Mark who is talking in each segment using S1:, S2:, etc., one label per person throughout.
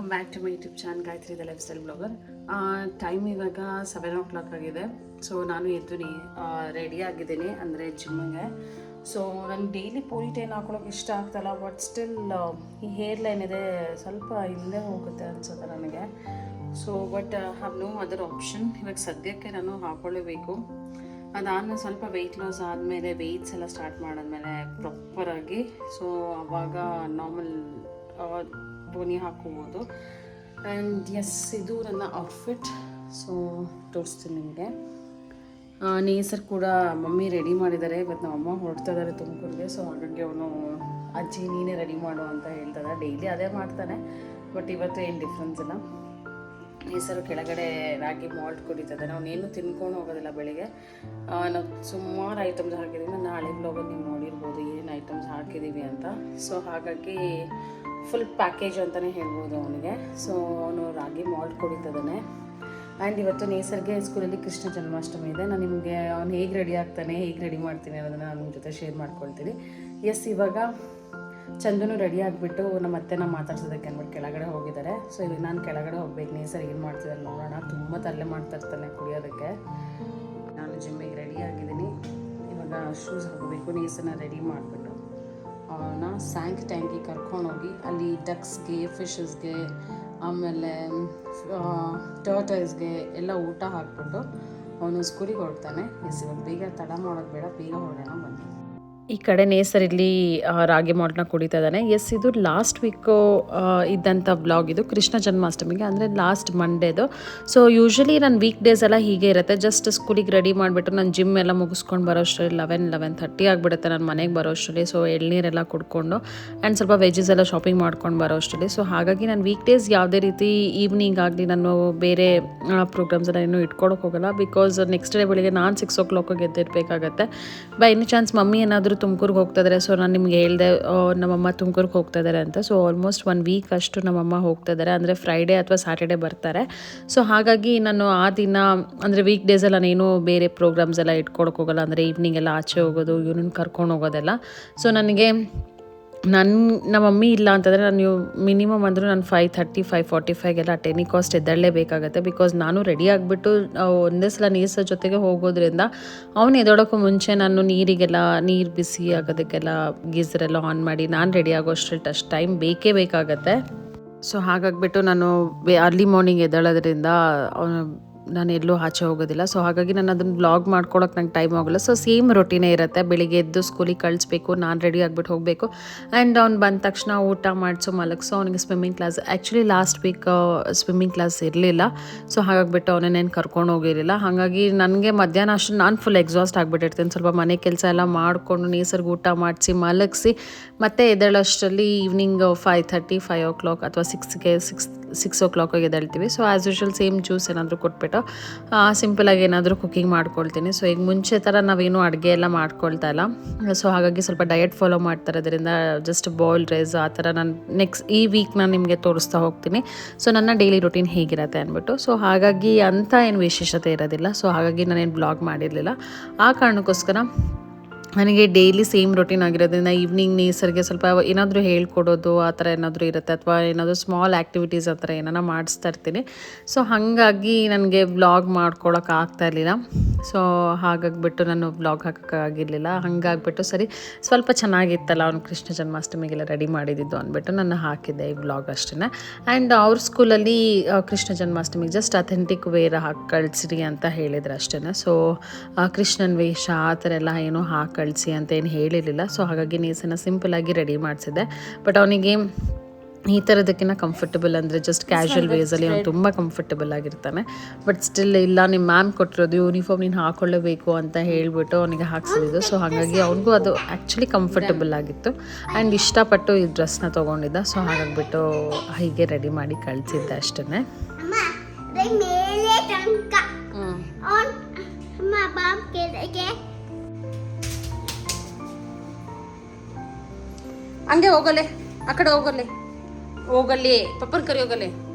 S1: Welcome back to my YouTube channel Gayathri the lifestyle blogger. Time ಇವಾಗ 7 o'clock ಆಗಿದೆ. So ನಾನು ಎದ್ದು ready ಆಗಿದ್ದೀನಿ ಅಂದರೆ ಜಿಮ್ಮಿಗೆ. ಸೊ ನನಗೆ ಡೈಲಿ ಪೋನಿಟೈಲ್ ಹಾಕೊಳ್ಳೋಕೆ ಇಷ್ಟ ಆಗ್ತಲ್ಲ, ಬಟ್ ಸ್ಟಿಲ್ ಈ ಹೇರ್ ಲೈನ್ ಇದೆ ಸ್ವಲ್ಪ ಹಿಂದೆ ಹೋಗುತ್ತೆ ಅನ್ಸುತ್ತೆ ನನಗೆ. So but have no other option. ಇವಾಗ ಸದ್ಯಕ್ಕೆ ನಾನು ಹಾಕೊಳ್ಳೇಬೇಕು. ಅದಾದಮೇಲೆ ಸ್ವಲ್ಪ ವೆಯ್ಟ್ ಲಾಸ್ ಆದಮೇಲೆ ವೆಯ್ಟ್ಸ್ ಎಲ್ಲ ಸ್ಟಾರ್ಟ್ ಮಾಡಿದ್ಮೇಲೆ ಪ್ರಾಪರಾಗಿ ಸೊ ಆವಾಗ ನಾರ್ಮಲ್ ಬೋನಿ ಹಾಕೋಬೋದು. ಆ್ಯಂಡ್ ಎಸ್, ಇದು ನನ್ನ ಔಟ್ಫಿಟ್. ಸೊ ತೋರಿಸ್ತೀನಿ ನಿಮಗೆ. ನೇಸರ್ ಕೂಡ ಮಮ್ಮಿ ರೆಡಿ ಮಾಡಿದ್ದಾರೆ. ಇವತ್ತು ನಮ್ಮ ಅಮ್ಮ ಹೊರಡ್ತಾ ಇದ್ದಾರೆ ತುಮಕೂರಿಗೆ. ಸೊ ಹಾಗಾಗಿ ಅವನು ಅಜ್ಜಿ ನೀನೇ ರೆಡಿ ಮಾಡು ಅಂತ ಹೇಳ್ತಾರೆ. ಡೈಲಿ ಅದೇ ಮಾಡ್ತಾನೆ, ಬಟ್ ಇವತ್ತು ಏನು ಡಿಫ್ರೆನ್ಸ್ ಇಲ್ಲ. ನೇಸರು ಕೆಳಗಡೆ ರಾಗಿ ಮಾಲ್ಟ್ ಕುಡಿತದೆ. ನಾವೇನು ತಿನ್ಕೊಂಡು ಹೋಗೋದಿಲ್ಲ ಬೆಳಿಗ್ಗೆ. ನಾವು ಸುಮಾರು ಐಟಮ್ಸ್ ಹಾಕಿದ್ದೀವಿ. ನಾನು ಹಳೆ ಬ್ಲಾಗಲ್ಲಿ ನೀವು ನೋಡಿರ್ಬೋದು ಏನೇನು ಐಟಮ್ಸ್ ಹಾಕಿದ್ದೀವಿ ಅಂತ. ಸೊ ಹಾಗಾಗಿ ಫುಲ್ ಪ್ಯಾಕೇಜ್ ಅಂತಲೇ ಹೇಳ್ಬೋದು ಅವನಿಗೆ. ಸೊ ಅವನು ರಾಗಿ ಮಾಲ್ಟ್ ಕುಡಿತದಾನೆ. ಆ್ಯಂಡ್ ಇವತ್ತು ನೇಸರ್ಗೆ ಸ್ಕೂಲಲ್ಲಿ ಕೃಷ್ಣ ಜನ್ಮಾಷ್ಟಮಿ ಇದೆ. ನಾನು ನಿಮಗೆ ಅವ್ನು ಹೇಗೆ ರೆಡಿ ಆಗ್ತಾನೆ, ಹೇಗೆ ರೆಡಿ ಮಾಡ್ತೀನಿ ಅನ್ನೋದನ್ನು ನಾನು ನಿಮ್ಮ ಜೊತೆ ಶೇರ್ ಮಾಡ್ಕೊಳ್ತೀನಿ. ಎಸ್, ಇವಾಗ ಚಂದನು ರೆಡಿ ಆಗಿಬಿಟ್ಟು ನಮ್ಮ ಅತ್ತೆನ ಮಾತಾಡ್ಸೋದಕ್ಕೆ ಅಂದ್ಬಿಟ್ಟು ಕೆಳಗಡೆ ಹೋಗಿದ್ದಾರೆ. ಸೊ ಇವಾಗ ನಾನು ಕೆಳಗಡೆ ಹೋಗ್ಬೇಕು. ನೇಸರ್ ಏನು ಮಾಡ್ತಿದ್ದಾರೆ ನೋಡೋಣ. ತುಂಬ ತಲೆ ಮಾಡ್ತಾ ಇರ್ತಾನೆ ಕುಡಿಯೋದಕ್ಕೆ. ನಾನು ಜಿಮ್ಮಿಗೆ ರೆಡಿ ಆಗಿದ್ದೀನಿ. ಇವಾಗ ಶೂಸ್ ಹಾಕೋಬೇಕು. ನೇಸರ್ನ ರೆಡಿ ಮಾಡಿಬಿಟ್ಟು ಅವನ ಸ್ಯಾಂಕ್ ಟ್ಯಾಂಕಿಗೆ ಕರ್ಕೊಂಡೋಗಿ ಅಲ್ಲಿ ಡಕ್ಸ್ಗೆ, ಫಿಶಸ್ಗೆ, ಆಮೇಲೆ ಟರ್ಟಲ್ಸ್ಗೆ ಎಲ್ಲ ಊಟ ಹಾಕ್ಬಿಟ್ಟು ಅವನು ಸ್ಕೂಲಿಗೆ ಹೊರಡ್ತಾನೆ. ಎಸ್, ಇವಾಗ ಬೇಗ ತಡ ಮಾಡೋದು ಬೇಡ, ಬೇಗ ಹೊರಡೋಣ ಬನ್ನಿ. ಈ ಕಡೆ ನೇಸರ್ ಇಲ್ಲಿ ರಾಗಿ ಮಾಲ್ಟ್ನ ಕುಡಿತಾ ಇದ್ದಾನೆ. ಎಸ್, ಇದು ಲಾಸ್ಟ್ ವೀಕು ಇದ್ದಂಥ ವ್ಲಾಗ್. ಇದು ಕೃಷ್ಣ ಜನ್ಮಾಷ್ಟಮಿಗೆ ಅಂದರೆ ಲಾಸ್ಟ್ ಮಂಡೇದು. ಸೊ ಯೂಶ್ವಲಿ ನನ್ನ ವೀಕ್ ಡೇಸ್ ಎಲ್ಲ ಹೀಗೆ ಇರುತ್ತೆ. ಜಸ್ಟ್ ಸ್ಕೂಲಿಗೆ ರೆಡಿ ಮಾಡಿಬಿಟ್ಟು ನಾನು ಜಿಮ್ ಎಲ್ಲ ಮುಗಿಸ್ಕೊಂಡು ಬರೋ ಅಷ್ಟರಲ್ಲಿ 11:30 ಆಗಿಬಿಡುತ್ತೆ ನಾನು ಮನೆಗೆ ಬರೋ ಅಷ್ಟರಲ್ಲಿ. ಸೊ ಎಳ್ನೀರೆಲ್ಲ ಕುಡ್ಕೊಂಡು ಆ್ಯಂಡ್ ಸ್ವಲ್ಪ ವೆಜ್ಜಸ್ ಎಲ್ಲ ಶಾಪಿಂಗ್ ಮಾಡ್ಕೊಂಡು ಬರೋ ಅಷ್ಟರಲ್ಲಿ. ಸೊ ಹಾಗಾಗಿ ನಾನು ವೀಕ್ ಡೇಸ್ ಯಾವುದೇ ರೀತಿ ಈವ್ನಿಂಗ್ ಆಗಲಿ ನಾನು ಬೇರೆ ಪ್ರೋಗ್ರಾಮ್ಸ್ ಎಲ್ಲ ಇನ್ನೂ ಇಟ್ಕೊಳಕ್ಕೆ ಹೋಗೋಲ್ಲ. ಬಿಕಾಸ್ ನೆಕ್ಸ್ಟ್ ಡೇ ಬೆಳಿಗ್ಗೆ ನಾನು 6 o'clock ಎದ್ದಿರಬೇಕಾಗತ್ತೆ. ಬೈ ಎನಿ ಚಾನ್ಸ್ ಮಮ್ಮಿ ಏನಾದರೂ ತುಮಕೂರಿಗೆ ಹೋಗ್ತಾ ಇದ್ದಾರೆ. ಸೊ ನಾನು ನಿಮ್ಗೆ ಹೇಳಿದೆ ನಮ್ಮಮ್ಮ ತುಮಕೂರಿಗೆ ಹೋಗ್ತಾ ಇದ್ದಾರೆ ಅಂತ. ಸೊ ಆಲ್ಮೋಸ್ಟ್ 1 ವೀಕ್ ಅಷ್ಟು ನಮ್ಮಮ್ಮ ಹೋಗ್ತಾ ಇದ್ದಾರೆ. ಅಂದರೆ ಫ್ರೈಡೇ ಅಥವಾ ಸ್ಯಾಟರ್ಡೇ ಬರ್ತಾರೆ. ಸೊ ಹಾಗಾಗಿ ನಾನು ಆ ದಿನ ಅಂದರೆ ವೀಕ್ ಡೇಸಲ್ಲಿ ನಾನೇನು ಬೇರೆ ಪ್ರೋಗ್ರಾಮ್ಸ್ ಎಲ್ಲ ಇಟ್ಕೊಳಕ್ಕೆ ಹೋಗೋಲ್ಲ. ಅಂದರೆ ಈವ್ನಿಂಗ್ ಎಲ್ಲ ಆಚೆ ಹೋಗೋದು, ಇವನನ್ನು ಕರ್ಕೊಂಡು ಹೋಗೋದೆಲ್ಲ. ಸೊ ನನಗೆ ನಮ್ಮ ಮಮ್ಮಿ ಇಲ್ಲ ಅಂತಂದರೆ ನಾನು ಮಿನಿಮಮ್ ಅಂದರೂ ನಾನು 5:30, 5:45 ಟೆನಿಕಾಸ್ಟ್ ಎದ್ದೇಳಲೇಬೇಕಾಗತ್ತೆ. ಬಿಕಾಸ್ ನಾನು ರೆಡಿ ಆಗಿಬಿಟ್ಟು ಒಂದೇ ಸಲ ನೇಸರ್ ಜೊತೆಗೆ ಹೋಗೋದ್ರಿಂದ ಅವನು ಎದ್ದೋಳಕ್ಕೂ ಮುಂಚೆ ನಾನು ನೀರು ಬಿಸಿ ಆಗೋದಕ್ಕೆಲ್ಲ ಗೀಸರೆಲ್ಲ ಆನ್ ಮಾಡಿ ನಾನು ರೆಡಿ ಆಗೋ ಅಷ್ಟು ಟೈಮ್ ಬೇಕೇ ಬೇಕಾಗತ್ತೆ. ಸೊ ಹಾಗಾಗಿಬಿಟ್ಟು ನಾನು ಅರ್ಲಿ ಮಾರ್ನಿಂಗ್ ಎದ್ದೇಳೋದ್ರಿಂದ ನಾನು ಎಲ್ಲೂ ಆಚೆ ಹೋಗೋದಿಲ್ಲ. ಸೊ ಹಾಗಾಗಿ ನಾನು ಅದನ್ನು ವ್ಲಾಗ್ ಮಾಡ್ಕೊಳಕ್ಕೆ ನಂಗೆ ಟೈಮ್ ಆಗೋಲ್ಲ. ಸೊ ಸೇಮ್ ರೊಟೀನೇ ಇರುತ್ತೆ. ಬೆಳಿಗ್ಗೆ ಎದ್ದು ಸ್ಕೂಲಿಗೆ ಕಳಿಸ್ಬೇಕು, ನಾನು ರೆಡಿ ಆಗಿಬಿಟ್ಟು ಹೋಗಬೇಕು. ಆ್ಯಂಡ್ ಅವ್ನು ಬಂದ ತಕ್ಷಣ ಊಟ ಮಾಡಿಸೋ ಮಲಗಿಸೋ ಅವನಿಗೆ swimming class. Actually last week swimming class ಇರಲಿಲ್ಲ. ಸೊ ಹಾಗಾಗಿಬಿಟ್ಟು ಅವನೇನು ಕರ್ಕೊಂಡು ಹೋಗಿರಲಿಲ್ಲ. ಹಾಗಾಗಿ ನನಗೆ ಮಧ್ಯಾಹ್ನ ಅಷ್ಟು ನಾನು ಫುಲ್ ಎಕ್ಸಾಸ್ಟ್ ಆಗಿಬಿಟ್ಟಿರ್ತೀನಿ. ಸ್ವಲ್ಪ ಮನೆ ಕೆಲಸ ಎಲ್ಲ ಮಾಡಿಕೊಂಡು ನೇಸರ್ಗೆ ಊಟ ಮಾಡಿಸಿ ಮಲಗಿಸಿ ಮತ್ತೆ ಎದ್ದೇಳೋಷ್ಟರಲ್ಲಿ ಈವ್ನಿಂಗ್ 5:30, 5 o'clock ಅಥವಾ 6 o'clock ಎದ್ದೇಳ್ತೀವಿ. So as usual same juice ಏನಾದರೂ ಕೊಟ್ಬಿಟ್ಟು ಸಿಂಪಲಾಗಿ ಏನಾದರೂ ಕುಕ್ಕಿಂಗ್ ಮಾಡ್ಕೊಳ್ತೀನಿ. ಸೊ ಈಗ ಮುಂಚೆ ಥರ ನಾವೇನು ಅಡುಗೆ ಎಲ್ಲ ಮಾಡ್ಕೊಳ್ತಾ ಇಲ್ಲ. ಸೊ ಹಾಗಾಗಿ ಸ್ವಲ್ಪ ಡಯಟ್ ಫಾಲೋ ಮಾಡ್ತಾ ಇರೋದ್ರಿಂದ ಜಸ್ಟ್ ಬಾಯ್ಲ್ಡ್ ರೈಸ್ ಆ ಥರ ನಾನು ಈ ವೀಕ್ ನಾನು ನಿಮಗೆ ತೋರಿಸ್ತಾ ಹೋಗ್ತೀನಿ. ಸೊ ನನ್ನ ಡೈಲಿ ರೊಟೀನ್ ಹೇಗಿರುತ್ತೆ ಅಂದ್ಬಿಟ್ಟು. ಸೊ ಹಾಗಾಗಿ ಅಂಥ ಏನು ವಿಶೇಷತೆ ಇರೋದಿಲ್ಲ. ಸೊ ಹಾಗಾಗಿ ನಾನೇನು ಬ್ಲಾಗ್ ಮಾಡಿರಲಿಲ್ಲ. ಆ ಕಾರಣಕ್ಕೋಸ್ಕರ ನನಗೆ ಡೈಲಿ ಸೇಮ್ ರೊಟೀನ್ ಆಗಿರೋದ್ರಿಂದ ಈವ್ನಿಂಗ್ ನೇಸರ್ಗೆ ಸ್ವಲ್ಪ ಏನಾದರೂ ಹೇಳ್ಕೊಡೋದು ಆ ಥರ ಏನಾದರೂ ಇರುತ್ತೆ, ಅಥವಾ ಏನಾದರೂ ಸ್ಮಾಲ್ ಆ್ಯಕ್ಟಿವಿಟೀಸ್ ಆ ಥರ ಏನಾರ ಮಾಡಿಸ್ತಾ ಇರ್ತೀನಿ. ಸೊ ಹಾಗಾಗಿ ನನಗೆ ವ್ಲಾಗ್ ಮಾಡ್ಕೊಳಕ್ಕೆ ಆಗ್ತಾಯಿರಲಿಲ್ಲ. ಸೊ ಹಾಗಾಗಿಬಿಟ್ಟು ನಾನು ವ್ಲಾಗ್ ಹಾಕೋಕ್ಕಾಗಿರಲಿಲ್ಲ. ಹಾಗಾಗಿಬಿಟ್ಟು ಸರಿ ಸ್ವಲ್ಪ ಚೆನ್ನಾಗಿತ್ತಲ್ಲ ಅವ್ನು ಕೃಷ್ಣ ಜನ್ಮಾಷ್ಟಮಿಗೆಲ್ಲ ರೆಡಿ ಮಾಡಿದ್ದು ಅಂದ್ಬಿಟ್ಟು ನಾನು ಹಾಕಿದ್ದೆ ಈ ವ್ಲಾಗ್ ಅಷ್ಟೇ. ಆ್ಯಂಡ್ ಅವ್ರ ಸ್ಕೂಲಲ್ಲಿ ಕೃಷ್ಣ ಜನ್ಮಾಷ್ಟಮಿಗೆ ಜಸ್ಟ್ ಅಥೆಂಟಿಕ್ ವೇರ್ ಹಾಕಿ ಕಳಿಸ್ರಿ ಅಂತ ಹೇಳಿದ್ರು ಅಷ್ಟೇ. ಸೊ ಕೃಷ್ಣನ ವೇಷ ಆ ಥರ ಎಲ್ಲ ಏನೋ ಕಳಿಸಿ ಅಂತ ಏನು ಹೇಳಿರಲಿಲ್ಲ. ಸೊ ಹಾಗಾಗಿ ನೇಸನ್ನ ಸಿಂಪಲಾಗಿ ರೆಡಿ ಮಾಡಿಸಿದ್ದೆ. ಬಟ್ ಅವನಿಗೆ ಈ ಥರದಕ್ಕಿಂತ ಕಂಫರ್ಟಬಲ್ ಅಂದರೆ ಜಸ್ಟ್ ಕ್ಯಾಶುವಲ್ ವೇಸಲ್ಲಿ ಅವ್ನು ತುಂಬ ಕಂಫರ್ಟಬಲ್ ಆಗಿರ್ತಾನೆ. ಬಟ್ ಸ್ಟಿಲ್ ಇಲ್ಲ, ನಿಮ್ಮ ಮ್ಯಾಮ್ ಕೊಟ್ಟಿರೋದು ಯೂನಿಫಾರ್ಮ್ ನೀನು ಹಾಕ್ಕೊಳ್ಳೇಬೇಕು ಅಂತ ಹೇಳಿಬಿಟ್ಟು ಅವನಿಗೆ ಹಾಕ್ಸಿದ್ದು. ಸೊ ಹಾಗಾಗಿ ಅವ್ನಿಗೂ ಅದು ಆ್ಯಕ್ಚುಲಿ ಕಂಫರ್ಟಬಲ್ ಆಗಿತ್ತು ಆ್ಯಂಡ್ ಇಷ್ಟಪಟ್ಟು ಈ ಡ್ರೆಸ್ನ ತೊಗೊಂಡಿದ್ದ. ಸೊ ಹಾಗಾಗಿಬಿಟ್ಟು ಹೀಗೆ ರೆಡಿ ಮಾಡಿ ಕಳಿಸಿದ್ದೆ ಅಷ್ಟೇ. ಹಂಗೆ ಹೋಗಲೆ, ಆ ಕಡೆ ಹೋಗಲ್ಲಿ ಪಪ್ಪನ ಕರಿ ಹೋಗಲೆ,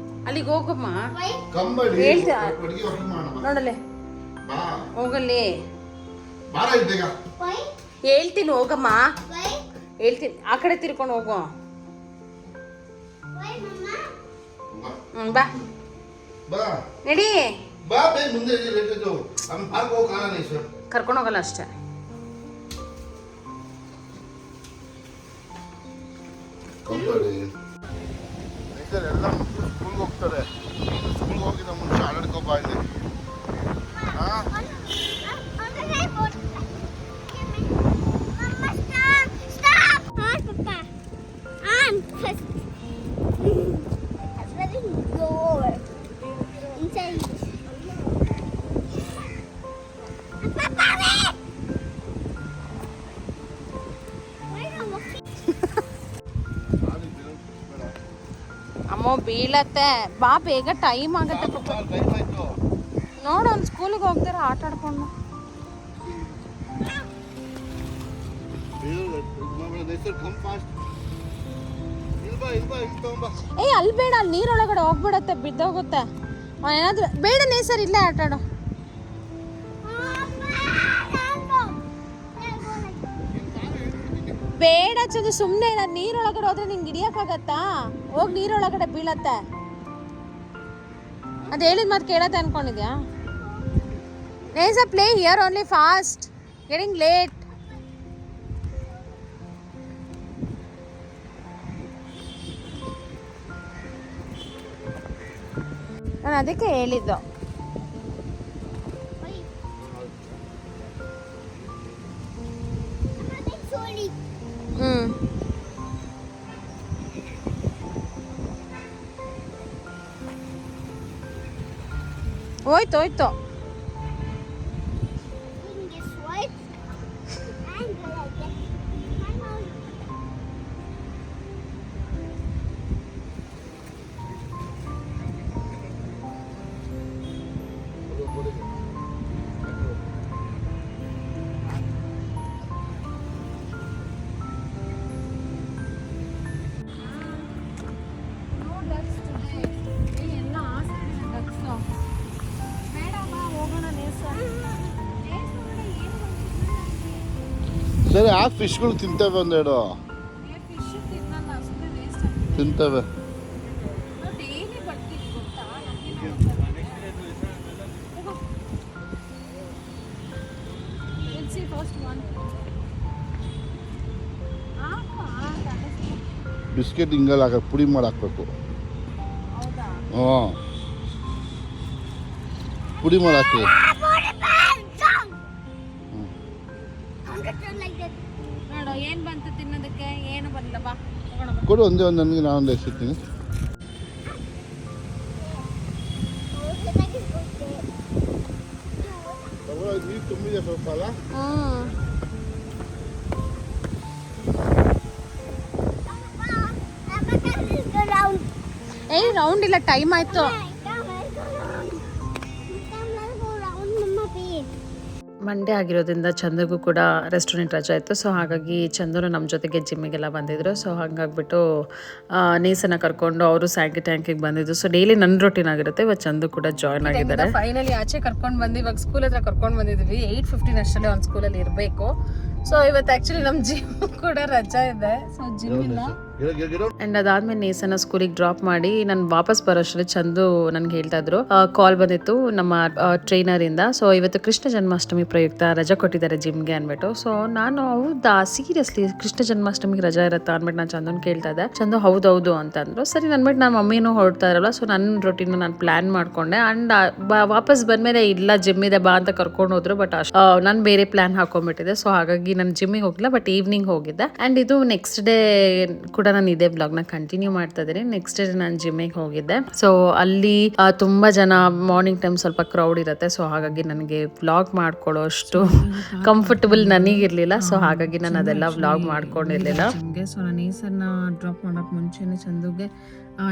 S1: ಅಲ್ಲಿಗೆ ಹೋಗಮ್ಮ ಹೇಳ್ತಾ ನೋಡಲೆ, ಹೋಗಲ್ಲಿ ಹೇಳ್ತೀನಿ, ಹೋಗಮ್ಮ ಹೇಳ್ತೀನಿ. ಆ ಕಡೆ ತಿರ್ಕೊಂಡು ಹೋಗೋ. ಬಾ
S2: ಬಾ
S1: ನಡಿ.
S2: ಬಾ ಬೇಗ ಮುಂದೆ ಲೇಟ್ ಆಯ್ತು. ಆಮೇಲೆ ಪಾರ್ಕ್ ಹೋಗಕ್ಕಾಗಲ್ಲ ಸರ್.
S1: ಕರ್ಕೊಂಡು ಹೋಗಲ್ಲ ಅಷ್ಟೇ.
S2: ಸರ್ ಎಲ್ಲ ಮಕ್ಕಳು ಸ್ಕೂಲ್ಗೆ ಹೋಗ್ತಾರೆ. ಸ್ಕೂಲ್ಗೆ ಹೋಗಿದ್ದ ಮುಂಚೆ ಆಟಾಡ್ಕೊಬಾ ಇಲ್ಲಿ.
S1: ಅಮ್ಮ ಬೀಳತ್ತೆ. ಬಾ ಬೇಗ ಟೈಮ್ ಆಗತ್ತೆ ಪಾಪ.
S2: ಟೈಮ್ ಆಯ್ತು.
S1: ನೋಡು ಅವ್ನು ಸ್ಕೂಲಿಗೆ ಹೋಗ್ತಾರೆ ಆಟ ಆಡ್ಕೊಂಡು. ಏಯ್ ಅಲ್ಲಿ ಬೇಡ, ಅಲ್ಲಿ ನೀರೊಳಗಡೆ ಹೋಗ್ಬಿಡತ್ತೆ, ಬಿದ್ದೋಗುತ್ತೆ. ಏನಾದ್ರು ಬೇಡ ನೇಸರ್ ಇಲ್ಲೇ ಆಟ ಆಡು. ಬೇಡ ಚಂದು, ಸುಮ್ಮನೆ ನಾನು ನೀರೊಳಗಡೆ ಹೋದ್ರೆ ನಿಂಗೆ ಹಿಡಿಯೋಕ್ಕಾಗತ್ತಾ? ಹೋಗಿ ನೀರೊಳಗಡೆ ಬೀಳತ್ತೆ. ಅದು ಹೇಳಿದ ಮಾತು ಕೇಳತ್ತೆ ಅನ್ಕೊಂಡಿದ್ಯಾ? Nesar play here only fast, getting late. ನಾನು ಅದಕ್ಕೆ ಹೇಳಿದ್ದು. ಹೋಯ್ತು ಹೋಯ್ತು.
S2: ಸರಿ ಆ ಫಿಶ್ಗಳು ತಿಂತವೆ, ಒಂದೆರಡು ತಿಂತವೆ. ಬಿಸ್ಕೆಟ್ ಹಿಂಗಲ್ಲ ಪುಡಿ ಮಾಡಿ ಹಾಕ್ಬೇಕು. ಹಾಂ ಪುಡಿ ಮಾಡಿ ಹಾಕಿ.
S1: ನೋಡು ಏನು ಬಂತು ತಿನ್ನೋದಕ್ಕೆ, ಏನು ಬರಲ್ಲ. ಬಾ
S2: ಕೊಡು ಒಂದೇ ಒಂದು, ನನಗೆ ನಾನೊಂದು ಎಸಿರ್ತೀನಿ. ನೀರು ತುಂಬಿದೆ ಸ್ವಲ್ಪ ಅಲ್ಲ.
S1: ಏಯ್ ರೌಂಡ್ ಇಲ್ಲ, ಟೈಮ್ ಆಯ್ತು. ಮಂಡೇ ಆಗಿರೋದ್ರಿಂದ ಚಂದಗೂ ಕೂಡ ರೆಸ್ಟೋರೆಂಟ್ ರಜೆ ಇತ್ತು. ಸೊ ಹಾಗಾಗಿ ಚಂದ್ರು ನಮ್ಮ ಜೊತೆಗೆ ಜಿಮ್ಮಿಗೆಲ್ಲ ಬಂದಿದ್ರು. ಸೊ ಹಾಗಾಗ್ಬಿಟ್ಟು ನೇಸನ್ನ ಕರ್ಕೊಂಡು ಅವರು ಸ್ಯಾಂಕಿ ಟ್ಯಾಂಕಿಗೆ ಬಂದಿದ್ದು. ಸೊ ಡೈಲಿ ನನ್ನ ರೊಟೀನ್ ಆಗಿರುತ್ತೆ. ಇವತ್ತು ಚಂದು ಕೂಡ ಜಾಯ್ನ್ ಆಗಿದ್ದಾರೆ. ಫೈನಲಿ ಆಚೆ ಕರ್ಕೊಂಡು ಬಂದು ಇವಾಗ ಸ್ಕೂಲ್ ಹತ್ರ ಕರ್ಕೊಂಡು ಬಂದಿದ್ವಿ. 8:15 ಅಷ್ಟರಲ್ಲಿ ಒಂದು ಸ್ಕೂಲಲ್ಲಿ ಇರಬೇಕು. ಸೊ ಇವತ್ತು ಆ್ಯಕ್ಚುಲಿ ನಮ್ಮ ಜಿಮ್ ಕೂಡ ರಜಾ ಇದೆ. ಸೊ ಜಿಮ್ ಇಲ್ಲ. ಆ್ಯಂಡ್ ಅದಾದ್ಮೇಲೆ ನೇಸನ್ನ ಸ್ಕೂಲಿಗೆ ಡ್ರಾಪ್ ಮಾಡಿ ನಾನು ವಾಪಸ್ ಬರೋಷ್ಟರಲ್ಲಿ ಚಂದು ನನಗೆ ಹೇಳ್ತಾ ಇದ್ರು, ಕಾಲ್ ಬಂದಿತ್ತು ನಮ್ಮ ಟ್ರೈನರಿಂದ. ಸೊ ಇವತ್ತು ಕೃಷ್ಣ ಜನ್ಮಾಷ್ಟಮಿ ಪ್ರಯುಕ್ತ ರಜಾ ಕೊಟ್ಟಿದ್ದಾರೆ ಜಿಮ್ಗೆ ಅಂದ್ಬಿಟ್ಟು. ಸೊ ನಾನು ಹೌದಾ ಸೀರಿಯಸ್ಲಿ ಕೃಷ್ಣ ಜನ್ಮಾಷ್ಟಮಿಗೆ ರಜಾ ಇರುತ್ತಾ ಅಂದ್ಬಿಟ್ಟು ನಾನು ಚಂದನ್ ಕೇಳ್ತಾ ಇದ್ದೆ. ಚಂದು ಹೌದೌದು ಅಂತಂದ್ರು. ಸರಿ ಅಂದ್ಬಿಟ್ಟು ನನ್ನ ಮಮ್ಮಿನೂ ಹೊರಡ್ತಾ ಇರಲ್ಲ. ಸೊ ನನ್ನ ರೊಟೀನ್ ನಾನು ಪ್ಲಾನ್ ಮಾಡ್ಕೊಂಡೆ. ಆ್ಯಂಡ್ ವಾಪಸ್ ಬಂದಮೇಲೆ ಇಲ್ಲ ಜಿಮ್ ಇದೆ ಬಾ ಅಂತ ಕರ್ಕೊಂಡು ಹೋದ್ರು. ಬಟ್ ನಾನು ಬೇರೆ ಪ್ಲಾನ್ ಹಾಕೊಂಡ್ಬಿಟ್ಟಿದ್ದೆ. ಸೊ ಹಾಗಾಗಿ ನಾನು ಜಿಮ್ಮಿಗೆ ಹೋಗಿಲ್ಲ, ಬಟ್ ಈವ್ನಿಂಗ್ ಹೋಗಿದ್ದೆ. ಆ್ಯಂಡ್ ಇದು ನೆಕ್ಸ್ಟ್ ಡೇ ಕೂಡ ನಾನು ಇದೇ ಬ್ಲಾಗ್ನ ಕಂಟಿನ್ಯೂ ಮಾಡ್ತಾ ಇದ್ದೀನಿ. ನೆಕ್ಸ್ಟ್ ಡೇ ನಾನು ಜಿಮ್ಮಿಗೆ ಹೋಗಿದ್ದೆ. ಸೊ ಅಲ್ಲಿ ತುಂಬಾ ಜನ, ಮಾರ್ನಿಂಗ್ ಟೈಮ್ ಸ್ವಲ್ಪ ಕ್ರೌಡ್ ಇರುತ್ತೆ. ಸೊ ಹಾಗಾಗಿ ನನಗೆ ವ್ಲಾಗ್ ಮಾಡ್ಕೊಳ್ಳೋ ಅಷ್ಟು ಕಂಫರ್ಟಬಲ್ ನನಗಿರ್ಲಿಲ್ಲ. ಸೊ ಹಾಗಾಗಿ ನಾನು ಅದೆಲ್ಲ ವ್ಲಾಗ್ ಮಾಡ್ಕೊಂಡಿರ್ಲಿಲ್ಲ. ಸೊ ನಾನು ಈ ಸರ್ನ ಡ್ರಾಪ್ ಮಾಡೋಕೆ ಮುಂಚೆನೆ ಚಂದುಗೆ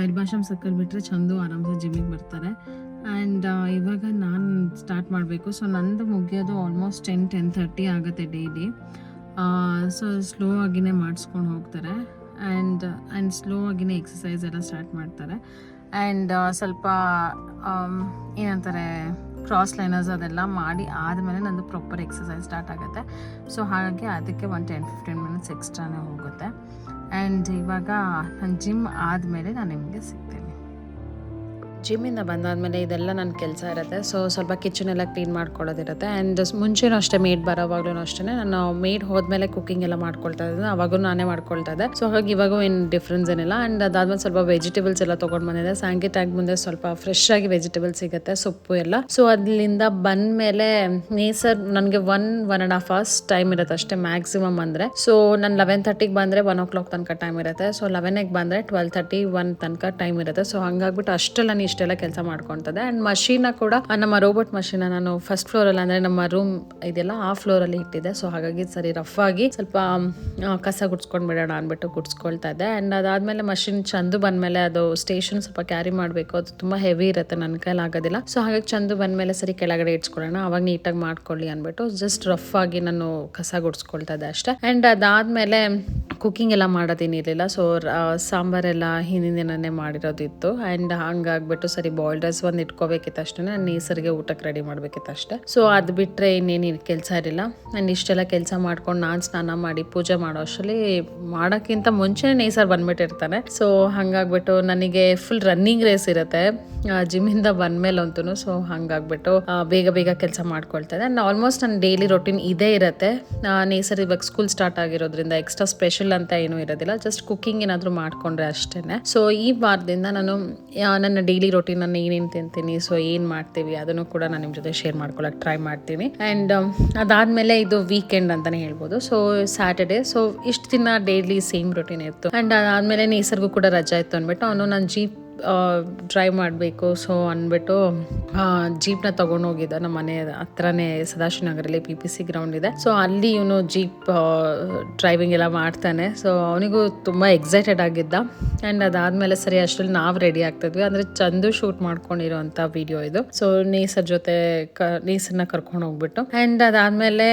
S1: ಎಲ್ಬಾಶಮ್ ಸರ್ಕಲ್ ಬಿಟ್ಟರೆ ಚಂದು ಆರಾಮ್ಸೆ ಜಿಮ್ಮಿಗೆ ಬರ್ತಾರೆ. ಆ್ಯಂಡ್ ಇವಾಗ ನಾನು ಸ್ಟಾರ್ಟ್ ಮಾಡಬೇಕು. ಸೊ ನಂದು ಮುಗಿಯೋದು ಆಲ್ಮೋಸ್ಟ್ 10-10:30 ಆಗುತ್ತೆ ಡೈಲಿ. ಸೊ ಸ್ಲೋ ಆಗಿನೇ ಮಾಡಿಸ್ಕೊಂಡು ಹೋಗ್ತಾರೆ. ಆ್ಯಂಡ್ ಸ್ಲೋ ಆಗಿನೇ ಎಕ್ಸಸೈಸ್ ಎಲ್ಲ ಸ್ಟಾರ್ಟ್ ಮಾಡ್ತಾರೆ. ಆ್ಯಂಡ್ ಸ್ವಲ್ಪ ಏನಂತಾರೆ ಕ್ರಾಸ್ ಲೈನರ್ಸ್ ಅದೆಲ್ಲ ಮಾಡಿ ಆದಮೇಲೆ ನಂದು ಪ್ರಾಪರ್ ಎಕ್ಸಸೈಸ್ ಸ್ಟಾರ್ಟ್ ಆಗುತ್ತೆ. ಸೊ ಹಾಗಾಗಿ ಅದಕ್ಕೆ ಒಂದು 10-15 ಮಿನಿಟ್ಸ್ ಎಕ್ಸ್ಟ್ರಾನೇ ಹೋಗುತ್ತೆ. ಆ್ಯಂಡ್ ಇವಾಗ ನಾನು ಜಿಮ್ ಆದಮೇಲೆ ನಾನು ನಿಮಗೆ ಸಿಗ್ತೀನಿ. ಜಿಮ್ಮಿಂದ ಬಂದಾದಮೇಲೆ ಇದೆಲ್ಲ ನನ್ನ ಕೆಲಸ ಇರುತ್ತೆ. ಸೊ ಸ್ವಲ್ಪ ಕಿಚನ್ ಎಲ್ಲ ಕ್ಲೀನ್ ಮಾಡ್ಕೊಳ್ಳೋದಿರುತ್ತೆ. ಆ್ಯಂಡ್ ಮುಂಚೆನೂ ಅಷ್ಟೇ ಮೇಡ್ ಬರೋವಾಗ್ಲೂ ಅಷ್ಟೇ ನಾನು ಮೇಡ್ ಹೋದ್ಮೇಲೆ ಕುಕಿಂಗ್ ಎಲ್ಲ ಮಾಡ್ಕೊಳ್ತಾ ಇದ್ದೆ. ಅವಾಗೂ ನಾನೇ ಮಾಡ್ಕೊಳ್ತಾ ಇದ್ದೆ. ಸೊ ಹಾಗಾಗಿ ಇವಾಗೂ ಏನು ಡಿಫ್ರೆನ್ಸ್ ಏನಿಲ್ಲ. ಆ್ಯಂಡ್ ಅದಾದ್ಮೇಲೆ ಸ್ವಲ್ಪ ವೆಜಿಟೇಬಲ್ಸ್ ಎಲ್ಲ ತೊಗೊಂಡು ಬಂದಿದ್ದೆ. ಸಾಂಗಿ ಟ್ಯಾಂಕ್ ಮುಂದೆ ಸ್ವಲ್ಪ ಫ್ರೆಶ್ ಆಗಿ ವೆಜಿಟೇಬಲ್ಸ್ ಸಿಗುತ್ತೆ, ಸೊಪ್ಪು ಎಲ್ಲ. ಸೊ ಅಲ್ಲಿಂದ ಬಂದಮೇಲೆ ನೇಸರ್ ನನಗೆ 1.5 hours ಟೈಮ್ ಇರುತ್ತೆ ಅಷ್ಟೇ ಮ್ಯಾಕ್ಸಿಮಮ್ ಅಂದರೆ. ಸೊ ನಾನು 11:30ಗೆ ಬಂದರೆ 1 o'clock ತನಕ ಟೈಮ್ ಇರುತ್ತೆ. ಸೊ 11ಗೆ ಬಂದರೆ 12:30 1 ತನಕ ಟೈಮ್ ಇರುತ್ತೆ. ಸೊ ಹಂಗಾಗ್ಬಿಟ್ಟು ಅಷ್ಟೆಲ್ಲ ನಾನು ಇಷ್ಟೆಲ್ಲ ಕೆಲಸ ಮಾಡ್ಕೊತದೆ. ಆ್ಯಂಡ್ ಮಷೀನ ಕೂಡ ನಮ್ಮ ರೋಬೋಟ್ ಮಷೀನ ನಾನು ಫಸ್ಟ್ ಫ್ಲೋರಲ್ಲಿ ಅಂದರೆ ನಮ್ಮ ರೂಮ್ ಇದೆಲ್ಲ ಆ ಫ್ಲೋರಲ್ಲಿ ಇಟ್ಟಿದ್ದೆ. ಸೊ ಹಾಗಾಗಿ ಸರಿ ರಫ್ ಆಗಿ ಸ್ವಲ್ಪ ಕಸ ಗುಡ್ಸ್ಕೊಂಡು ಬಿಡೋಣ ಅಂದ್ಬಿಟ್ಟು ಗುಡ್ಸ್ಕೊಳ್ತಾ ಇದ್ದೆ. ಆ್ಯಂಡ್ ಅದಾದಮೇಲೆ ಮಷಿನ್ ಚಂದು ಬಂದಮೇಲೆ ಅದು ಸ್ಟೇಷನ್ ಸ್ವಲ್ಪ ಕ್ಯಾರಿ ಮಾಡಬೇಕು, ಅದು ತುಂಬ ಹೆವಿ ಇರುತ್ತೆ, ನನ್ನ ಕೈಲಿ ಆಗೋದಿಲ್ಲ. ಸೊ ಹಾಗಾಗಿ ಚಂದು ಬಂದಮೇಲೆ ಸರಿ ಕೆಳಗಡೆ ಇಟ್ಸ್ಕೊಳ್ಳೋಣ, ಅವಾಗ ನೀಟಾಗಿ ಮಾಡ್ಕೊಳ್ಳಿ ಅಂದ್ಬಿಟ್ಟು ಜಸ್ಟ್ ರಫ್ ಆಗಿ ನಾನು ಕಸ ಗುಡ್ಸ್ಕೊಳ್ತಾ ಇದ್ದೆ ಅಷ್ಟೇ. ಆ್ಯಂಡ್ ಅದಾದಮೇಲೆ ಕುಕಿಂಗ್ ಎಲ್ಲ ಮಾಡೋದೇನಿರಲಿಲ್ಲ. ಸೊ ಸಾಂಬಾರೆಲ್ಲ ಹಿಂದಿನ ದಿನನೇ ಮಾಡಿರೋದಿತ್ತು. ಆ್ಯಂಡ್ ಹಂಗಾಗ್ಬಿಟ್ಟು ಸರಿ ಬಾಯ್ಲ್ಡ್ ರೈಸ್ ಒಂದು ಇಟ್ಕೋಬೇಕಿತ್ತು ಅಷ್ಟೇ, ನಾನು ನೇಸರಿಗೆ ಊಟಕ್ಕೆ ರೆಡಿ ಮಾಡಬೇಕಿತ್ತು ಅಷ್ಟೇ. ಸೊ ಅದು ಬಿಟ್ಟರೆ ಇನ್ನೇನು ಕೆಲಸ ಇರಲಿಲ್ಲ. ನಾನು ಇಷ್ಟೆಲ್ಲ ಕೆಲಸ ಮಾಡ್ಕೊಂಡು ನಾನು ಸ್ನಾನ ಮಾಡಿ ಪೂಜೆ ಮಾಡೋ ಅಷ್ಟರಲ್ಲಿ ಮಾಡೋಕ್ಕಿಂತ ಮುಂಚೆ ನೇಸರ್ ಬಂದ್ಬಿಟ್ಟಿರ್ತಾನೆ. ಸೊ ಹಂಗಾಗ್ಬಿಟ್ಟು ನನಗೆ ಫುಲ್ ರನ್ನಿಂಗ್ ರೇಸ್ ಇರುತ್ತೆ ಜಿಮ್ಮಿಂದ ಬಂದಮೇಲೆ ಅಂತೂ. ಸೊ ಹಂಗಾಗ್ಬಿಟ್ಟು ಬೇಗ ಬೇಗ ಕೆಲಸ ಮಾಡ್ಕೊಳ್ತಾ ಇದ್ದೆ. ಆಲ್ಮೋಸ್ಟ್ ನನ್ನ ಡೈಲಿ ರೊಟೀನ್ ಇದೇ ಇರುತ್ತೆ. ನೇಸರ್ ಇವಾಗ ಸ್ಕೂಲ್ ಸ್ಟಾರ್ಟ್ ಆಗಿರೋದ್ರಿಂದ ಎಕ್ಸ್ಟ್ರಾ ಸ್ಪೆಷಲ್ ಅಂತ ಏನೂ ಇರೋದಿಲ್ಲ, ಜಸ್ಟ್ ಕುಕಿಂಗ್ ಏನಾದರೂ ಮಾಡ್ಕೊಂಡ್ರೆ ಅಷ್ಟೇ. ಸೊ ಈ ವಾರದಿಂದ ನಾನು ನನ್ನ ಡೈಲಿ ರೊಟೀನ್ ನಾನು ಏನೇನು ತಿಂತೀನಿ, ಸೊ ಏನು ಮಾಡ್ತೀವಿ ಅದನ್ನು ಕೂಡ ನಾನು ನಿಮ್ಮ ಜೊತೆ ಶೇರ್ ಮಾಡ್ಕೊಳ್ಳೋಕೆ ಟ್ರೈ ಮಾಡ್ತೀನಿ. ಆ್ಯಂಡ್ ಅದಾದಮೇಲೆ ಇದು ವೀಕೆಂಡ್ ಅಂತಲೇ ಹೇಳ್ಬೋದು. So Saturday. ಸೊ ಇಷ್ಟು ದಿನ ಡೈಲಿ ಸೇಮ್ ರೊಟೀನ್ ಇತ್ತು. ಆ್ಯಂಡ್ ಅದಾದಮೇಲೆ ನೇಸರ್ಗೂ ಕೂಡ ರಜಾ ಇತ್ತು ಅಂದ್ಬಿಟ್ಟು ಅವನು ನಾನು ಜೀಪ್ ಡ್ರೈವ್ ಮಾಡಬೇಕು ಸೊ ಅಂದ್ಬಿಟ್ಟು ಜೀಪ್ನ ತೊಗೊಂಡೋಗಿದ್ದ. ನಮ್ಮ ಮನೆ ಹತ್ರನೇ ಸದಾಶಿವನಗರಲ್ಲಿ PPC ಗ್ರೌಂಡ್ ಇದೆ. ಸೊ ಅಲ್ಲಿ ಇವನು ಜೀಪ್ ಡ್ರೈವಿಂಗ್ ಎಲ್ಲ ಮಾಡ್ತಾನೆ. ಸೊ ಅವನಿಗೂ ತುಂಬ ಎಕ್ಸೈಟೆಡ್ ಆಗಿದ್ದ. ಆ್ಯಂಡ್ ಅದಾದಮೇಲೆ ಸರಿ ಅಷ್ಟರಲ್ಲಿ ನಾವು ರೆಡಿ ಆಗ್ತಿದ್ವಿ. ಅಂದರೆ ಚಂದು ಶೂಟ್ ಮಾಡ್ಕೊಂಡಿರೋಂಥ ವಿಡಿಯೋ ಇದು. ಸೊ ನೇಸರ್ ಜೊತೆ ನೇಸರ್ನ ಕರ್ಕೊಂಡು ಹೋಗ್ಬಿಟ್ಟು ಆ್ಯಂಡ್ ಅದಾದಮೇಲೆ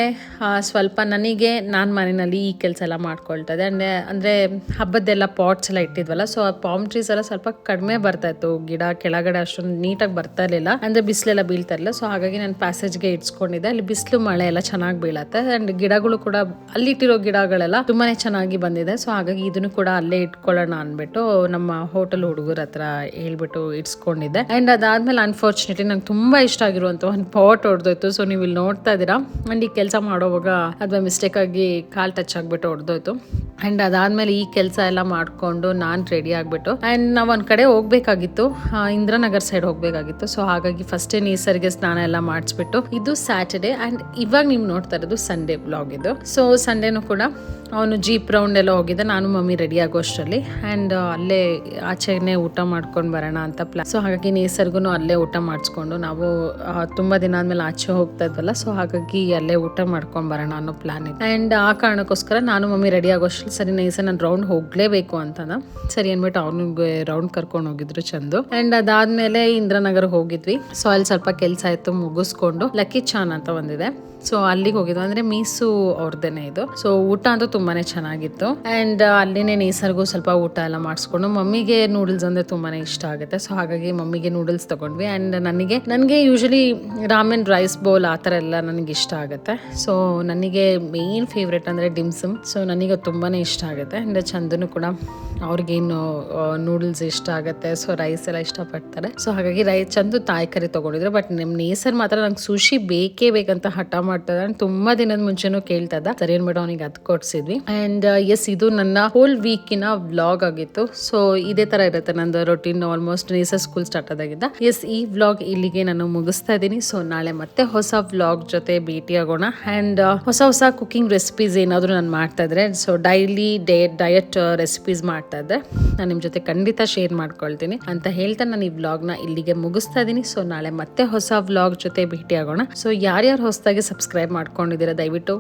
S1: ಸ್ವಲ್ಪ ನನಗೆ ನಾನು ಮನೆಯಲ್ಲಿ ಈ ಕೆಲಸ ಎಲ್ಲ ಮಾಡ್ಕೊಳ್ತಾ ಇದ್ದೆ. ಅಂದರೆ ಹಬ್ಬದ್ದೆಲ್ಲ ಪಾಟ್ಸ್ ಎಲ್ಲ ಇಟ್ಟಿದ್ವಲ್ಲ, ಸೊ ಆ ಪಾಮ್ ಟ್ರೀಸ್ ಎಲ್ಲ ಸ್ವಲ್ಪ ಕಡಿಮೆ ಬರ್ತಾ ಇತ್ತು, ಗಿಡ ಕೆಳಗಡೆ ಅಷ್ಟೊಂದು ನೀಟಾಗಿ ಬರ್ತಾ ಇರಲಿಲ್ಲ, ಅಂದರೆ ಬಿಸಿಲೆಲ್ಲ ಬೀಳ್ತಾ ಇರಲಿಲ್ಲ. ಸೊ ಹಾಗಾಗಿ ನಾನು ಪ್ಯಾಸೇಜ್ಗೆ ಇಟ್ಸ್ಕೊಂಡಿದ್ದೆ. ಅಲ್ಲಿ ಬಿಸಿಲು ಮಳೆ ಎಲ್ಲ ಚೆನ್ನಾಗಿ ಬೀಳತ್ತೆ. ಆ್ಯಂಡ್ ಗಿಡಗಳು ಕೂಡ ಅಲ್ಲಿಟ್ಟಿರೋ ಗಿಡಗಳೆಲ್ಲ ತುಂಬಾನೇ ಚೆನ್ನಾಗಿ ಬಂದಿದೆ. ಸೊ ಹಾಗಾಗಿ ಇದನ್ನು ಕೂಡ ಅಲ್ಲೇ ಇಟ್ಕೊಳ್ಳೋಣ ಅಂದ್ಬಿಟ್ಟು ನಮ್ಮ ಹೋಟೆಲ್ ಹುಡುಗರ ಹತ್ರ ಹೇಳ್ಬಿಟ್ಟು ಇಟ್ಸ್ಕೊಂಡಿದ್ದೆ. ಆ್ಯಂಡ್ ಅದಾದ್ಮೇಲೆ ಅನ್ಫಾರ್ಚುನೇಟ್ಲಿ ನಂಗೆ ತುಂಬ ಇಷ್ಟ ಆಗಿರುವಂಥ ಒಂದು ಪಾಟ್ ಹೊಡೆದೋಯ್ತು. ಸೊ ನೀವು ಇಲ್ಲಿ ನೋಡ್ತಾ ಇದ್ದೀರಾ. ಆ್ಯಂಡ್ ಈ ಕೆಲಸ ಮಾಡೋವಾಗ ಅದು ಮಿಸ್ಟೇಕ್ ಆಗಿ ಕಾಲು ಟಚ್ ಆಗಿಬಿಟ್ಟು ಹೊಡೆದೋಯ್ತು. ಆ್ಯಂಡ್ ಅದಾದಮೇಲೆ ಈ ಕೆಲಸ ಎಲ್ಲ ಮಾಡಿಕೊಂಡು ನಾನು ರೆಡಿ ಆಗಿಬಿಟ್ಟು ಆ್ಯಂಡ್ ನಾವು ಒಂದು ಕಡೆ ಹೋಗಬೇಕಾಗಿತ್ತು, ಇಂದ್ರನಗರ್ ಸೈಡ್ ಹೋಗಬೇಕಾಗಿತ್ತು. ಸೊ ಹಾಗಾಗಿ ಫಸ್ಟೇ ನೇಸರ್ಗೆ ಸ್ನಾನ ಎಲ್ಲ ಮಾಡಿಸ್ಬಿಟ್ಟು ಇದು ಸ್ಯಾಟರ್ಡೇ. ಆ್ಯಂಡ್ ಇವಾಗ ನೀವು ನೋಡ್ತಾ ಇರೋದು ಸಂಡೇ ವ್ಲಾಗ್ ಇದು. ಸೊ ಸಂಡೇನೂ ಕೂಡ ಅವನು ಜೀಪ್ ರೌಂಡ್ ಎಲ್ಲ ಹೋಗಿದ್ದೆ, ನಾನು ಮಮ್ಮಿ ರೆಡಿ ಆಗೋ ಅಷ್ಟರಲ್ಲಿ. ಆ್ಯಂಡ್ ಅಲ್ಲೇ ಆಚೆನೇ ಊಟ ಮಾಡ್ಕೊಂಡು ಬರೋಣ ಅಂತ ಪ್ಲಾನ್. ಸೊ ಹಾಗಾಗಿ ನೇಸರ್ಗೂ ಅಲ್ಲೇ ಊಟ ಮಾಡಿಸ್ಕೊಂಡು ನಾವು ತುಂಬ ದಿನ ಆದಮೇಲೆ ಆಚೆ ಹೋಗ್ತಾ ಇದ್ವಲ್ಲ, ಸೊ ಹಾಗಾಗಿ ಅಲ್ಲೇ ಊಟ ಮಾಡ್ಕೊಂಡು ಬರೋಣ ಅನ್ನೋ ಪ್ಲಾನ್ ಇದೆ. ಆ್ಯಂಡ್ ಆ ಕಾರಣಕ್ಕೋಸ್ಕರ ನಾನು ಮಮ್ಮಿ ರೆಡಿ ಆಗೋ ಅಷ್ಟರಲ್ಲಿ ಸರಿ ನೇಸರ್ ನಾನು ರೌಂಡ್ ಹೋಗಲೇಬೇಕು ಅಂತಂದ. ಸರಿ ಅಂದ್ಬಿಟ್ಟು ಅವನಿಗೆ ರೌಂಡ್ ಕರ್ಕೊಂಡು ಹೋಗಿದ್ರು ಚಂದು. ಆ್ಯಂಡ್ ಅದಾದಮೇಲೆ ಇಂದ್ರನಗರ್ ಹೋಗಿದ್ವಿ. ಸೊ ಅಲ್ಲಿ ಸ್ವಲ್ಪ ಕೆಲಸ ಆಯಿತು ಮುಗಿಸ್ಕೊಂಡು ಲಕ್ಕಿ ಚಾನ್ ಅಂತ ಒಂದಿದೆ, ಸೊ ಅಲ್ಲಿಗೆ ಹೋಗಿದ್ವಿ. ಅಂದರೆ ಮೀಸು ಅವ್ರದ್ದೇನೆ ಇದು. ಸೊ ಊಟ ಅಂತೂ ತುಂಬಾನೇ ಚೆನ್ನಾಗಿತ್ತು. ಆ್ಯಂಡ್ ಅಲ್ಲಿನೇ ನೇಸರ್ಗೂ ಸ್ವಲ್ಪ ಊಟ ಎಲ್ಲ ಮಾಡಿಸ್ಕೊಂಡು, ಮಮ್ಮಿಗೆ ನೂಡಲ್ಸ್ ಅಂದರೆ ತುಂಬಾನೇ ಇಷ್ಟ ಆಗುತ್ತೆ. ಸೊ ಹಾಗಾಗಿ ಮಮ್ಮಿಗೆ ನೂಡಲ್ಸ್ ತಗೊಂಡ್ವಿ. ಆ್ಯಂಡ್ ನನಗೆ ಯೂಶಲಿ ರಾಮೆನ್ ರೈಸ್ ಬೌಲ್ ಆ ಥರ ಎಲ್ಲ ನನಗೆ ಇಷ್ಟ ಆಗುತ್ತೆ. ಸೊ ನನಗೆ ಮೇನ್ ಫೇವ್ರೆಟ್ ಅಂದರೆ ಡಿಮ್ಸಮ್. ಸೊ ನನಗೆ ತುಂಬಾನೇ ಇಷ್ಟ ಆಗುತ್ತೆ. ಆ್ಯಂಡ್ ಚಂದನು ಕೂಡ ಅವ್ರಿಗೇನು ನೂಡಲ್ಸ್ ಇಷ್ಟ ಆಗುತ್ತೆ, ಸೊ ರೈಸ್ ಎಲ್ಲ ಇಷ್ಟಪಡ್ತಾರೆ. ಸೊ ಹಾಗಾಗಿ ಚಂದು ತಾಯಿ ಕರಿ ತೊಗೊಂಡಿದ್ರು. ಬಟ್ ನಿಮ್ಮ ನೇಸರ್ ಮಾತ್ರ ನಂಗೆ ಸುಶಿ ಬೇಕೇ ಬೇಕಂತ ಹಠ ಮಾಡ್ತದ. ತುಂಬಾ ದಿನದ ಮುಂಚೆನೂ ಕೇಳ್ತಾ ಇದ್ದ. ಸರಿ ಅನ್ಬಿಟ್ಟು ಅವನಿಗೆ ಅದು ಕೊಡ್ಸಿದ್ವಿ. ಆ್ಯಂಡ್ ಎಸ್, ಇದು ನನ್ನ ಹೋಲ್ ವೀಕಿನ ವ್ಲಾಗ್ ಆಗಿತ್ತು. ಸೊ ಇದೇ ತರ ಇರುತ್ತೆ ನಂದು routine almost Nesar school start ಆದಾಗಿದ್ದ. ಎಸ್, ಈ ವ್ಲಾಗ್ ಇಲ್ಲಿಗೆ ನಾನು ಮುಗಿಸ್ತಾ ಇದ್ದೀನಿ. ಸೊ ನಾಳೆ ಮತ್ತೆ ಹೊಸ ವ್ಲಾಗ್ ಜೊತೆ ಭೇಟಿ ಆಗೋಣ. ಆ್ಯಂಡ್ ಹೊಸ ಕುಕಿಂಗ್ ರೆಸಿಪೀಸ್ ಏನಾದರೂ ನಾನು ಮಾಡ್ತಾ ಇದ್ರೆ, ಸೊ ಡೈಲಿ ಡಯಟ್ ರೆಸಿಪೀಸ್ ಮಾಡ್ತಾ ಇದ್ದೆ, ನಾನು ನಿಮ್ಮ ಜೊತೆ ಖಂಡಿತ ಶೇರ್ ಮಾಡ್ಕೊಳ್ತೀನಿ ಅಂತ ಹೇಳ್ತಾ ನಾನು ಈ ವ್ಲಾಗ್ನ ಇಲ್ಲಿಗೆ ಮುಗಿಸ್ತಾ ಇದ್ದೀನಿ. ಸೊ ನಾಳೆ ಮತ್ತೆ ಹೊಸ ವ್ಲಾಗ್ ಜೊತೆ ಭೇಟಿ ಆಗೋಣ. ಸೊ ಯಾರ್ಯಾರು ಹೊಸದಾಗಿ ಸಬ್ಸ್ಕ್ರೈಬ್ ಮಾಡ್ಕೊಂಡಿದ್ದೀರಾ ದಯವಿಟ್ಟು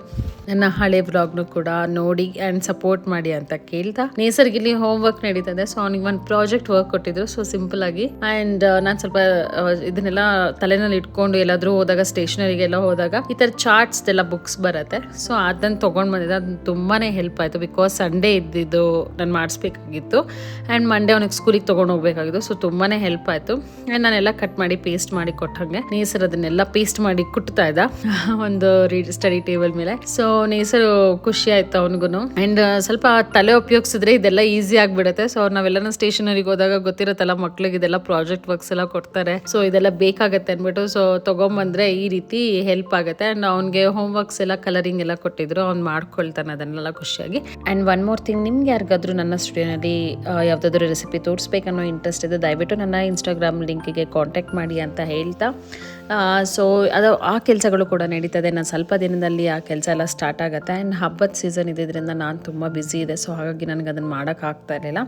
S1: ನನ್ನ ಹಳೆ ವ್ಲಾಗ್ನು ಕೂಡ ನೋಡಿ ಆ್ಯಂಡ್ ಸಪೋರ್ಟ್ ಮಾಡಿ ಅಂತ ಕೇಳ್ತಾ, ನೇಸರ್ಗೆ ಇಲ್ಲಿ ಹೋಮ್ ವರ್ಕ್ ನಡೀತದೆ. ಸೊ ಅವ್ನಿಗೆ ಒಂದು ಪ್ರಾಜೆಕ್ಟ್ ವರ್ಕ್ ಕೊಟ್ಟಿದ್ರು, ಸೊ ಸಿಂಪಲ್ ಆಗಿ. ಆ್ಯಂಡ್ ನಾನು ಸ್ವಲ್ಪ ಇದನ್ನೆಲ್ಲ ತಲೆನಲ್ಲಿ ಇಟ್ಕೊಂಡು ಎಲ್ಲಾದರೂ ಹೋದಾಗ, ಸ್ಟೇಷನರಿಗೆಲ್ಲ ಹೋದಾಗ ಈ ಥರ ಚಾರ್ಟ್ಸ್ ಎಲ್ಲ ಬುಕ್ಸ್ ಬರುತ್ತೆ. ಸೊ ಅದನ್ನು ತೊಗೊಂಡು ಬಂದಿದ್ದೆ. ಅದು ತುಂಬಾ ಹೆಲ್ಪ್ ಆಯಿತು. ಬಿಕಾಸ್ ಸಂಡೇ ಇದ್ದಿದ್ದು ನಾನು ಮಾಡಿಸ್ಬೇಕಾಗಿತ್ತು ಆ್ಯಂಡ್ ಮಂಡೇ ಅವನಿಗೆ ಸ್ಕೂಲಿಗೆ ತೊಗೊಂಡು ಹೋಗ್ಬೇಕಾಗಿತ್ತು. ಸೊ ತುಂಬಾ ಹೆಲ್ಪ್ ಆಯಿತು. ಆ್ಯಂಡ್ ನಾನೆಲ್ಲ ಕಟ್ ಮಾಡಿ ಪೇಸ್ಟ್ ಮಾಡಿ ಕೊಟ್ಟಂಗೆ ನೇಸರ್ ಅದನ್ನೆಲ್ಲ ಪೇಸ್ಟ್ ಮಾಡಿ ಕುಟ್ತಾ ಇದ್ದ. ಒಂದು ಸ್ಟಡಿ ಟೇಬಲ್ ಮೇಲೆ. ಸೊ ನೇಸರು ಖುಷಿ ಆಯ್ತು ಅವನಿಗೂ. ಅಂಡ್ ಸ್ವಲ್ಪ ತಲೆ ಉಪಯೋಗಿಸಿದ್ರೆ ಇದೆಲ್ಲ ಈಸಿ ಆಗ್ಬಿಡುತ್ತೆ. ಸೊ ನಾವೆಲ್ಲ ಸ್ಟೇಷನರಿಗೆ ಹೋದಾಗ ಗೊತ್ತಿರುತ್ತಲ್ಲ, ಮಕ್ಳಿಗೆ ಇದೆಲ್ಲ ಪ್ರಾಜೆಕ್ಟ್ ವರ್ಕ್ಸ್ ಎಲ್ಲ ಕೊಡ್ತಾರೆ. ಸೊ ಇದೆಲ್ಲ ಬೇಕಾಗತ್ತೆ ಅಂದ್ಬಿಟ್ಟು ಸೊ ತಗೊಂಬಂದ್ರೆ ಈ ರೀತಿ ಹೆಲ್ಪ್ ಆಗುತ್ತೆ. ಅಂಡ್ ಅವ್ನಿಗೆ ಹೋಮ್ ವರ್ಕ್ಸ್ ಎಲ್ಲ ಕಲರಿಂಗ್ ಎಲ್ಲ ಕೊಟ್ಟಿದ್ರು, ಅವ್ನು ಮಾಡ್ಕೊಳ್ತಾನೆ ಅದನ್ನೆಲ್ಲ ಖುಷಿಯಾಗಿ. ಅಂಡ್ ಒನ್ ಮೋರ್ ಥಿಂಗ್, ನಿಮ್ಗೆ ಯಾರಿಗಾದ್ರೂ ನನ್ನ ಸ್ಟುಡಿಯೋನಲ್ಲಿ ಯಾವುದಾದ್ರೂ ರೆಸಿಪಿ ತೋರಿಸ್ಬೇಕನ್ನೋ ಇಂಟ್ರೆಸ್ಟ್ ಇದೆ, ದಯವಿಟ್ಟು ನನ್ನ ಇನ್ಸ್ಟಾಗ್ರಾಮ್ ಲಿಂಕಿಗೆ ಕಾಂಟ್ಯಾಕ್ಟ್ ಮಾಡಿ ಅಂತ ಹೇಳ್ತಾ, ಸೊ ಅದು ಆ ಕೆಲಸಗಳು ಕೂಡ ನಡೀತದೆ. ನಾನು ಸ್ವಲ್ಪ ದಿನದಲ್ಲಿ ಆ ಕೆಲಸ ಎಲ್ಲ ಸ್ಟಾರ್ಟ್ ಆಗುತ್ತೆ. ಆ್ಯಂಡ್ ಹಬ್ಬದ ಸೀಸನ್ ಇದ್ದಿದ್ದರಿಂದ ನಾನು ತುಂಬ ಬ್ಯುಸಿ ಇದೆ. ಸೊ ಹಾಗಾಗಿ ನನಗೆ ಅದನ್ನು ಮಾಡೋಕ್ಕಾಗ್ತಾ ಇರಲಿಲ್ಲ.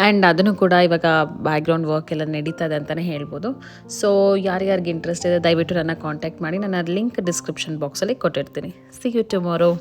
S1: ಆ್ಯಂಡ್ ಅದನ್ನು ಕೂಡ ಇವಾಗ ಬ್ಯಾಕ್ಗ್ರೌಂಡ್ ವರ್ಕ್ ಎಲ್ಲ ನಡೀತದೆ ಅಂತಲೇ ಹೇಳ್ಬೋದು. ಸೊ ಯಾರ್ಯಾರಿಗೆ ಇಂಟ್ರೆಸ್ಟ್ ಇದೆ ದಯವಿಟ್ಟು ನನ್ನ ಕಾಂಟ್ಯಾಕ್ಟ್ ಮಾಡಿ. ನನ್ನ ಲಿಂಕ್ ಡಿಸ್ಕ್ರಿಪ್ಷನ್ ಬಾಕ್ಸಲ್ಲಿ ಕೊಟ್ಟಿರ್ತೀನಿ. See you tomorrow.